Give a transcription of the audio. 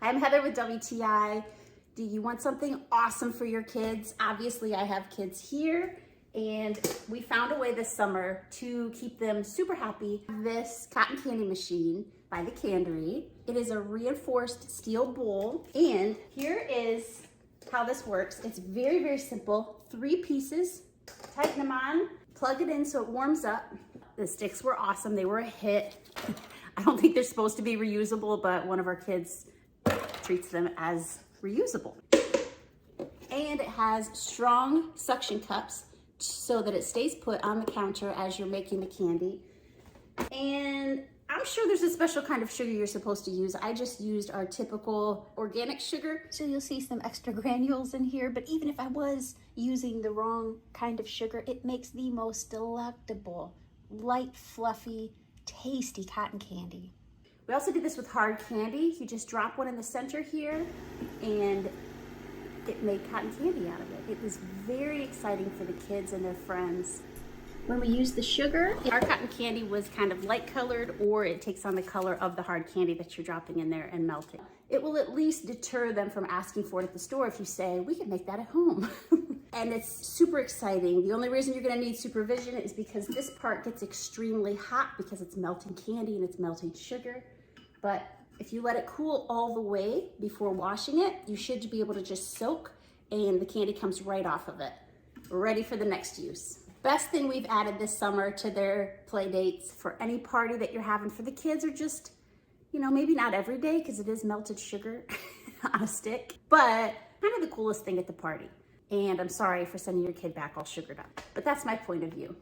I'm Heather with WTI. Do you want something awesome for your kids? Obviously, I have kids here, and we found a way this summer to keep them super happy. This cotton candy machine by the Candery. It is a reinforced steel bowl, and here is how this works. It's very, very simple. 3 pieces, tighten them on, plug it in so it warms up. The sticks were awesome. They were a hit. I don't think they're supposed to be reusable, but one of our kids treats them as reusable. And it has strong suction cups so that it stays put on the counter as you're making the candy. And I'm sure there's a special kind of sugar you're supposed to use. I just used our typical organic sugar. So you'll see some extra granules in here, but even if I was using the wrong kind of sugar, it makes the most delectable, light, fluffy, tasty cotton candy. We also did this with hard candy. You just drop one in the center here and it made cotton candy out of it. It was very exciting for the kids and their friends. When we use the sugar, our cotton candy was kind of light colored, or it takes on the color of the hard candy that you're dropping in there and melting. It will at least deter them from asking for it at the store if you say, we can make that at home. And it's super exciting. The only reason you're gonna need supervision is because this part gets extremely hot because it's melting candy and it's melting sugar. But if you let it cool all the way before washing it, you should be able to just soak and the candy comes right off of it. Ready for the next use. Best thing we've added this summer to their play dates for any party that you're having for the kids, or just, you know, maybe not every day because it is melted sugar on a stick, but kind of the coolest thing at the party. And I'm sorry for sending your kid back all sugared up, but that's my point of view.